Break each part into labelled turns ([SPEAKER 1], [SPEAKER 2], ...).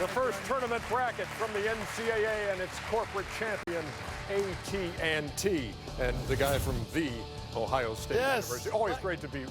[SPEAKER 1] The first tournament bracket from the NCAA and its corporate champion, AT&T, and the guy from the Ohio State University. Always great to be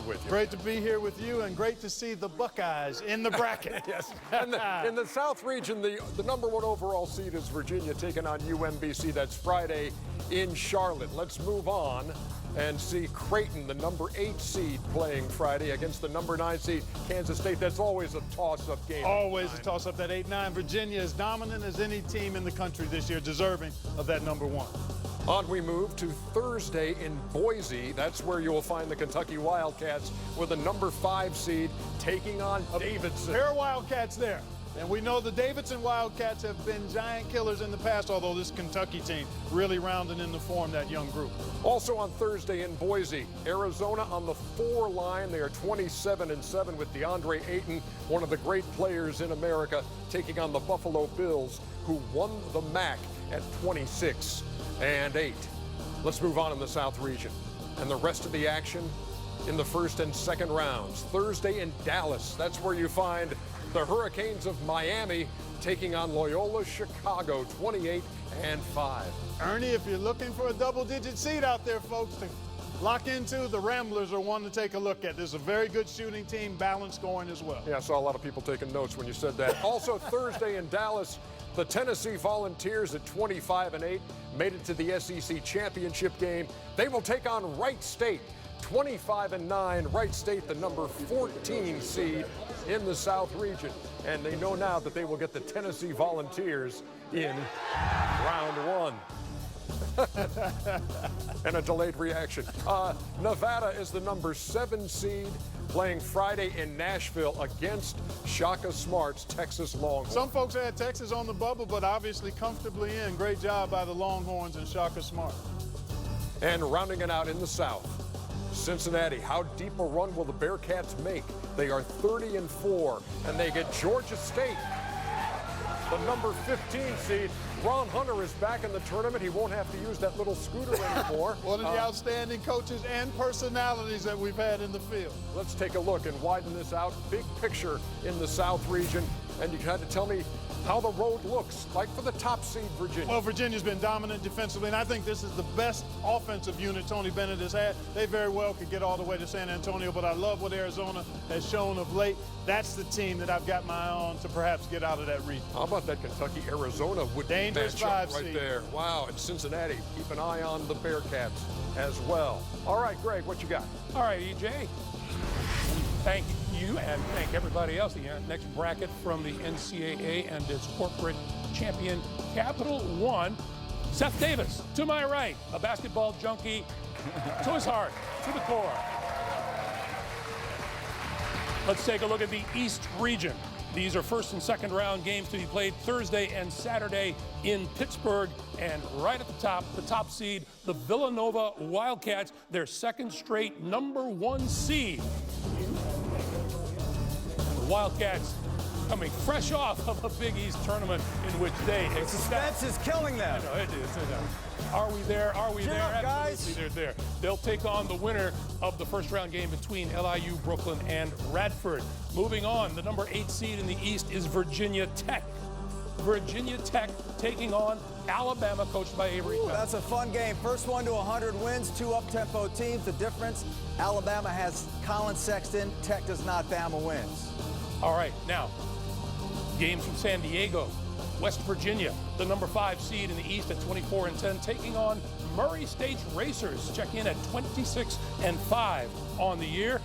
[SPEAKER 1] with you.
[SPEAKER 2] Great to be here with you, and great to see the Buckeyes in the bracket.
[SPEAKER 1] Yes. And in the South region, the #1 overall seed is Virginia taking on UMBC. That's Friday in Charlotte. Let's move on and see Creighton, the #8 seed, playing Friday against the #9 seed, Kansas State. That's always a toss-up game.
[SPEAKER 2] Always a toss-up, that 8-9. Virginia is dominant as any team in the country this year, deserving of that #1.
[SPEAKER 1] On we move to Thursday in Boise. That's where you will find the Kentucky Wildcats with a #5 seed taking on Davidson.
[SPEAKER 2] There are Wildcats there. And we know the Davidson Wildcats have been giant killers in the past, although this Kentucky team really rounding into form that young group.
[SPEAKER 1] Also on Thursday in Boise, Arizona on the 4 line. They are 27-7 with DeAndre Ayton, one of the great players in America, taking on the Buffalo Bills, who won the MAC at 26-8. Let's move on in the South region. And the rest of the action in the first and second rounds. Thursday in Dallas, that's where you find the Hurricanes of Miami taking on Loyola Chicago, 28-5.
[SPEAKER 2] Ernie, if you're looking for a double-digit seed out there, folks, to lock into, the Ramblers are one to take a look at. This is a very good shooting team, balanced scoring as well.
[SPEAKER 1] Yeah, I saw a lot of people taking notes when you said that. Also Thursday in Dallas, the Tennessee Volunteers at 25-8 made it to the SEC championship game. They will take on Wright State, 25-9. Wright State, the #14 seed in the South region. And they know now that they will get the Tennessee Volunteers in round 1. And a delayed reaction. Nevada is the #7 seed, playing Friday in Nashville against Shaka Smart's Texas Longhorns.
[SPEAKER 2] Some folks had Texas on the bubble, but obviously comfortably in. Great job by the Longhorns and Shaka Smart.
[SPEAKER 1] And rounding it out in the South, Cincinnati. How deep a run will the Bearcats make? They are 30-4, and they get Georgia State, the #15 seed. Ron Hunter is back in the tournament. He won't have to use that little scooter anymore.
[SPEAKER 2] One of the outstanding coaches and personalities that we've had in the field.
[SPEAKER 1] Let's take a look and widen this out. Big picture in the South region. And you had to tell me how the road looks like for the top seed, Virginia.
[SPEAKER 2] Well, Virginia's been dominant defensively, and I think this is the best offensive unit Tony Bennett has had. They very well could get all the way to San Antonio, but I love what Arizona has shown of late. That's the team that I've got my eye on to perhaps get out of that region.
[SPEAKER 1] How about that Kentucky-Arizona would
[SPEAKER 2] dangerous
[SPEAKER 1] match up
[SPEAKER 2] 5
[SPEAKER 1] right
[SPEAKER 2] seed
[SPEAKER 1] there. Wow, and Cincinnati, keep an eye on the Bearcats as well. All right, Greg, what you got?
[SPEAKER 3] All right, EJ. Thank you and thank everybody else. The next bracket from the NCAA and its corporate champion, Capital One. Seth Davis, to my right, a basketball junkie to his heart, to the core. Let's take a look at the East region. These are first and second round games to be played Thursday and Saturday in Pittsburgh. And right at the top seed, the Villanova Wildcats, their second straight #1 seed. The Wildcats coming fresh off of a Big East tournament in which they
[SPEAKER 4] The suspense is killing them.
[SPEAKER 3] I know, it is. Are we there? Are we
[SPEAKER 4] Cheer
[SPEAKER 3] there?
[SPEAKER 4] up, guys.
[SPEAKER 3] Absolutely, they're there. They'll take on the winner of the first round game between LIU, Brooklyn, and Radford. Moving on, the #8 seed in the East is Virginia Tech. Virginia Tech taking on Alabama, coached by Avery.
[SPEAKER 4] That's a fun game. First one to 100 wins, 2 up-tempo teams. The difference, Alabama has Colin Sexton. Tech does not. Bama wins.
[SPEAKER 3] All right, now, games from San Diego. West Virginia, the #5 seed in the East at 24-10, taking on Murray State's Racers. Check in at 26-5 on the year.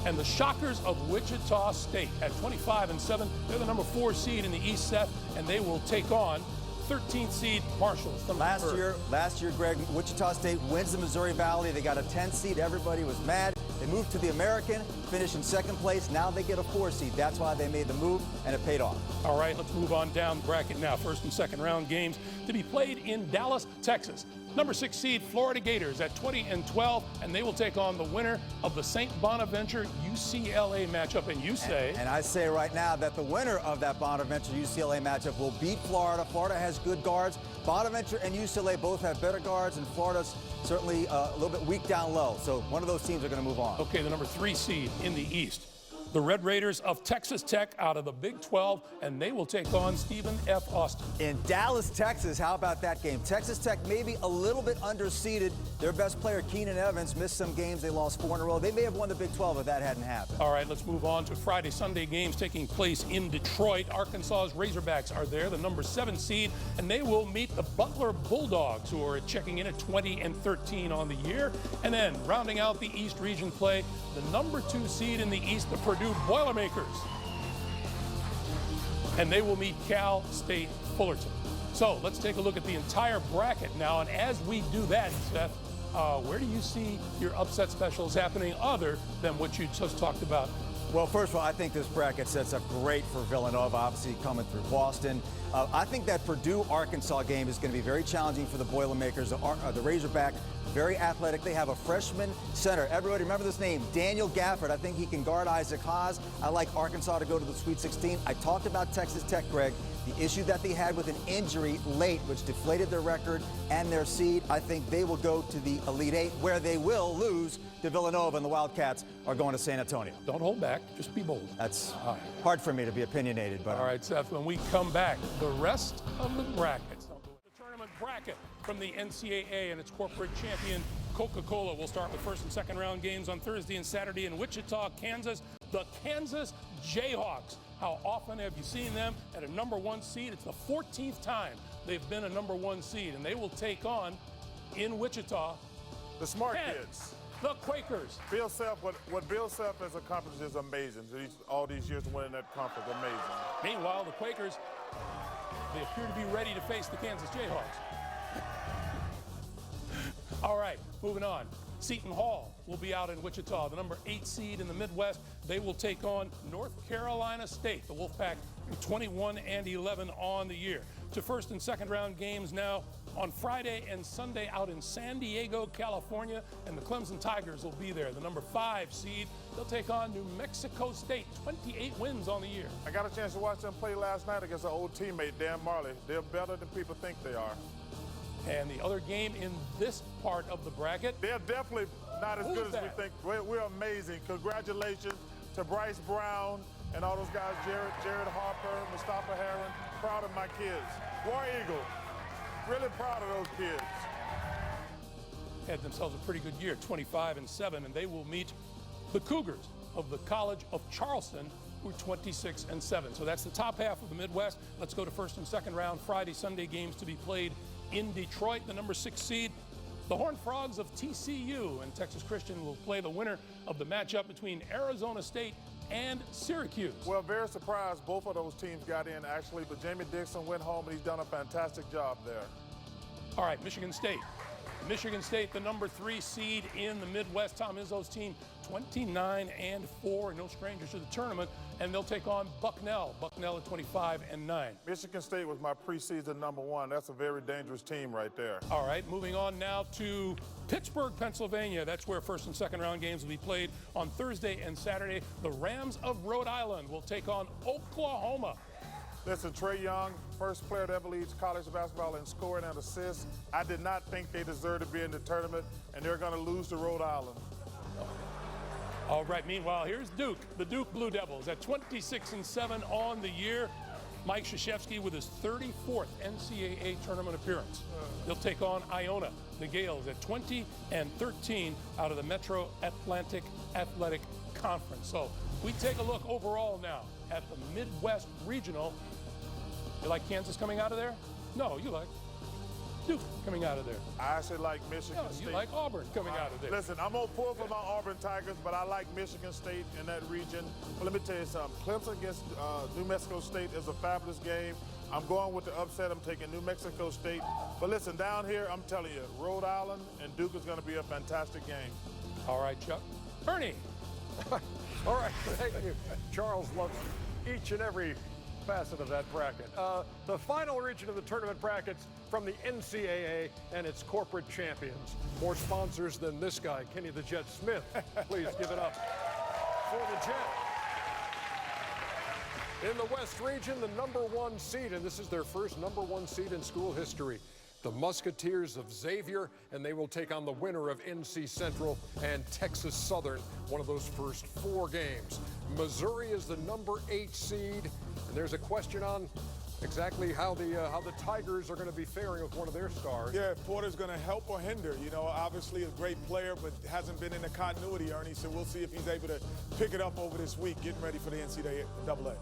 [SPEAKER 3] And the Shockers of Wichita State at 25-7. They're the #4 seed in the East set, and they will take on 13th seed Marshall.
[SPEAKER 4] Last year, Greg, Wichita State wins the Missouri Valley. They got a 10 seed. Everybody was mad. They moved to the American, finished in second place. Now they get a 4 seed. That's why they made the move, and it paid off.
[SPEAKER 3] All right, let's move on down the bracket now. First and second round games to be played in Dallas, Texas. #6 seed Florida Gators at 20-12, and they will take on the winner of the St. Bonaventure UCLA matchup. And you say?
[SPEAKER 4] And I say right now that the winner of that Bonaventure UCLA matchup will beat Florida. Florida has good guards. Bonaventure and UCLA both have better guards, and Florida's certainly a little bit weak down low. So one of those teams are going to move on.
[SPEAKER 3] Okay, the #3 seed in the East. the Red Raiders of Texas Tech out of the Big 12, and they will take on Stephen F. Austin.
[SPEAKER 4] In Dallas, Texas, how about that game? Texas Tech maybe a little bit underseeded. Their best player, Keenan Evans, missed some games. They lost 4 in a row. They may have won the Big 12 if that hadn't happened.
[SPEAKER 3] All right, let's move on to Friday, Sunday games taking place in Detroit. Arkansas's Razorbacks are there, the number 7 seed, and they will meet the Butler Bulldogs, who are checking in at 20-13 on the year. And then rounding out the East Region play, the number 2 seed in the East, the Purdue Boilermakers. And they will meet Cal State Fullerton. So let's take a look at the entire bracket now. And as we do that, Seth, where do you see your upset specials happening other than what you just talked about?
[SPEAKER 4] Well, first of all, I think this bracket sets up great for Villanova, obviously coming through Boston. I think that Purdue-Arkansas game is going to be very challenging for the Boilermakers. The Razorback, very athletic. They have a freshman center. Everybody remember this name, Daniel Gafford. I think he can guard Isaac Haas. I like Arkansas to go to the Sweet 16. I talked about Texas Tech, Greg. The issue that they had with an injury late, which deflated their record and their seed, I think they will go to the Elite Eight, where they will lose to Villanova, and the Wildcats are going to San Antonio.
[SPEAKER 3] Don't hold back. Just be bold.
[SPEAKER 4] That's hard for me to be opinionated. But
[SPEAKER 3] all right, Seth, when we come back, the rest of the brackets. The tournament bracket from the NCAA and its corporate champion, Coca-Cola. We'll start with first and second round games on Thursday and Saturday in Wichita, Kansas. The Kansas Jayhawks. How often have you seen them at a number 1 seed? It's the 14th time they've been a number 1 seed, and they will take on, in Wichita,
[SPEAKER 5] the smart
[SPEAKER 3] Penn,
[SPEAKER 5] kids.
[SPEAKER 3] the Quakers.
[SPEAKER 5] Bill Self, what Bill Self has accomplished is amazing. All these years winning that conference, amazing.
[SPEAKER 3] Meanwhile, the Quakers, they appear to be ready to face the Kansas Jayhawks. All right, moving on. Seton Hall will be out in Wichita, the number 8 seed in the Midwest. They will take on North Carolina State, the Wolfpack, 21-11 on the year. To first and second round games now on Friday and Sunday out in San Diego, California, and the Clemson Tigers will be there, the number 5 seed. They'll take on New Mexico State, 28 wins on the year.
[SPEAKER 5] I got a chance to watch them play last night against an old teammate, Dan Marley. They're better than people think they are.
[SPEAKER 3] And the other game in this part of the bracket.
[SPEAKER 5] They're definitely not as good as we think. We're amazing. Congratulations to Bryce Brown and all those guys, Jared Harper, Mustafa Heron. Proud of my kids. War Eagle, really proud of those kids.
[SPEAKER 3] Had themselves a pretty good year, 25-7, and they will meet the Cougars of the College of Charleston, who are 26-7. So that's the top half of the Midwest. Let's go to first and second round Friday, Sunday games to be played in Detroit, the number 6 seed. The Horned Frogs of TCU and Texas Christian will play the winner of the matchup between Arizona State and Syracuse.
[SPEAKER 5] Well, very surprised both of those teams got in, actually, but Jamie Dixon went home, and he's done a fantastic job there.
[SPEAKER 3] All right, Michigan State. Michigan State, the number 3 seed in the Midwest. Tom Izzo's team, 29-4, no strangers to the tournament, and they'll take on Bucknell. Bucknell at 25-9.
[SPEAKER 5] Michigan State was my preseason number 1. That's a very dangerous team right there.
[SPEAKER 3] All right, moving on now to Pittsburgh, Pennsylvania. That's where first and second round games will be played on Thursday and Saturday. The Rams of Rhode Island will take on Oklahoma.
[SPEAKER 5] Listen, Trae Young, first player to ever lead college basketball in scoring and assists. I did not think they deserved to be in the tournament, and they're going to lose to Rhode Island.
[SPEAKER 3] All right, meanwhile, here's Duke, the Duke Blue Devils at 26-7 on the year. Mike Krzyzewski with his 34th NCAA tournament appearance. They'll take on Iona, the Gales, at 20-13 out of the Metro Atlantic Athletic Conference. So we take a look overall now at the Midwest Regional. You like Kansas coming out of there? No, you like Duke coming out of there.
[SPEAKER 5] I actually like Michigan State.
[SPEAKER 3] You like Auburn coming out of there.
[SPEAKER 5] Listen, I'm going to pull for my Auburn Tigers, but I like Michigan State in that region. But let me tell you something. Clemson against New Mexico State is a fabulous game. I'm going with the upset. I'm taking New Mexico State. But listen, down here, I'm telling you, Rhode Island and Duke is going to be a fantastic game.
[SPEAKER 3] All right, Chuck. Ernie.
[SPEAKER 1] All right, thank you. Charles loves each and every facet of that bracket. The final region of the tournament brackets from the NCAA and its corporate champions. More sponsors than this guy, Kenny the Jet Smith. Please give it up for the Jet. In the West region, the number 1 seed, and this is their first number 1 seed in school history. the Musketeers of Xavier, and they will take on the winner of NC Central and Texas Southern, one of those first 4 games. Missouri is the number 8 seed, and there's a question on exactly how the Tigers are going to be faring with one of their stars.
[SPEAKER 5] Yeah, if Porter's going to help or hinder. You know, obviously a great player, but hasn't been in the continuity, Ernie, so we'll see if he's able to pick it up over this week, getting ready for the NCAA.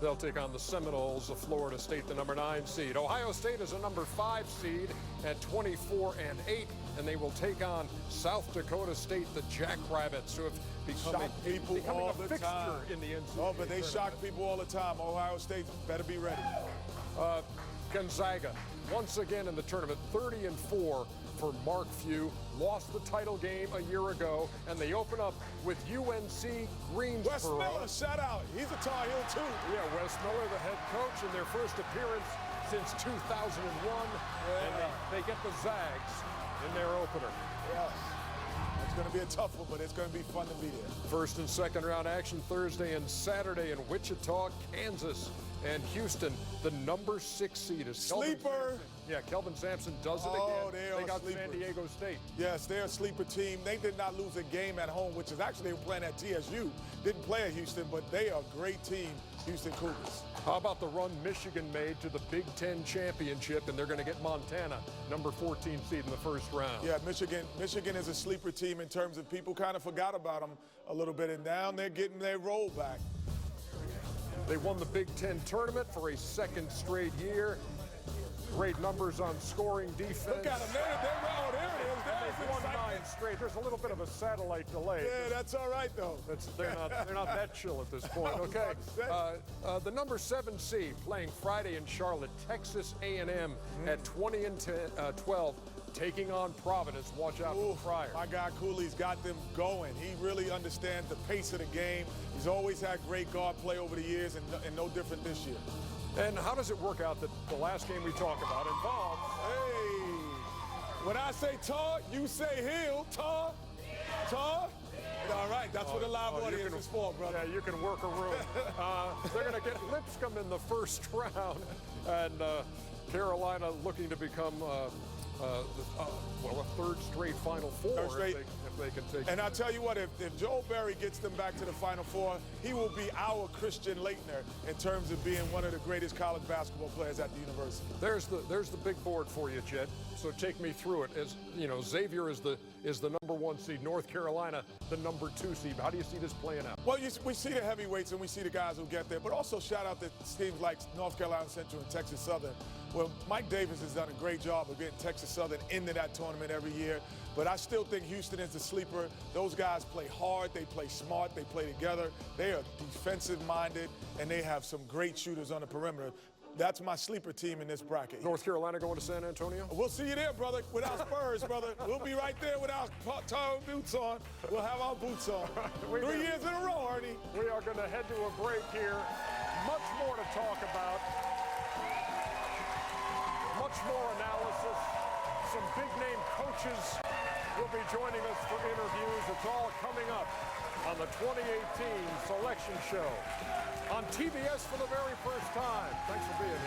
[SPEAKER 1] They'll take on the Seminoles of Florida State, the number 9 seed. Ohio State is a number 5 seed at 24-8, and they will take on South Dakota State, the Jackrabbits, who have becoming a fixture in the NCAA.
[SPEAKER 5] Oh, but they shock people all the time. Ohio State better be ready.
[SPEAKER 1] Gonzaga, once again in the tournament, 30-4 for Mark Few. Lost the title game a year ago, and they open up with UNC Greensboro.
[SPEAKER 5] Wes Miller, shout out. He's a Tar Heel, too.
[SPEAKER 1] Yeah, Wes Miller, the head coach, in their first appearance since 2001. And they get the Zags in their opener.
[SPEAKER 5] Yes. It's going to be a tough one, but it's going to be fun to be there.
[SPEAKER 1] First and second round action Thursday and Saturday in Wichita, Kansas, and Houston. The number 6 seed is
[SPEAKER 5] Sleeper.
[SPEAKER 1] Kelvin Sampson does it again. They got San Diego State.
[SPEAKER 5] Yes, they're a sleeper team. They did not lose a game at home, which is actually they were playing at TSU. Didn't play at Houston, but they are a great team, Houston Cougars.
[SPEAKER 1] How about the run Michigan made to the Big Ten championship, and they're going to get Montana, number 14 seed in the first round.
[SPEAKER 5] Yeah, Michigan is a sleeper team in terms of people kind of forgot about them a little bit, and now they're getting their roll back.
[SPEAKER 1] They won the Big Ten tournament for a second straight year. Great numbers on scoring, defense.
[SPEAKER 5] Look at them. There it is.
[SPEAKER 1] They've won 9 straight. There's a little bit of a satellite delay.
[SPEAKER 5] Yeah, that's all right, though.
[SPEAKER 1] They're not that chill at this point. Okay. The number 7 seed playing Friday in Charlotte, Texas A&M at 20-12. Taking on Providence. Watch out for Fryer.
[SPEAKER 5] My guy Cooley's got them going. He really understands the pace of the game. He's always had great guard play over the years, and no different this year.
[SPEAKER 1] And how does it work out that the last game we talk about involves...
[SPEAKER 5] Hey, when I say Tar, you say Hill. Tar. All right, that's what a live audience is for, brother.
[SPEAKER 1] Yeah, you can work a room. They're going to get Lipscomb in the first round, and Carolina looking to become... a third straight Final Four if they can take it.
[SPEAKER 5] And I'll tell you what, if Joel Berry gets them back to the Final Four, he will be our Christian Laettner in terms of being one of the greatest college basketball players at the university.
[SPEAKER 1] There's the big board for you, Chet. So take me through it. As you know, Xavier is the number 1 seed. North Carolina, the number 2 seed. How do you see this playing out?
[SPEAKER 5] Well, we see the heavyweights and we see the guys who get there, but also shout out to teams like North Carolina Central and Texas Southern. Well, Mike Davis has done a great job of getting Texas Southern into that tournament every year, but I still think Houston is the sleeper. Those guys play hard, they play smart, they play together. They are defensive-minded, and they have some great shooters on the perimeter. That's my sleeper team in this bracket.
[SPEAKER 1] North Carolina going to San Antonio?
[SPEAKER 5] We'll see you there, brother, without Spurs, brother. We'll be right there with our tar boots on. We'll have our boots on. 3 years in a row, Ernie.
[SPEAKER 1] We are going to head to a break here. Much more to talk about. Much more analysis. Some big-name coaches will be joining us for interviews. It's all coming up on the 2018 Selection Show on TBS for the very first time. Thanks for being here.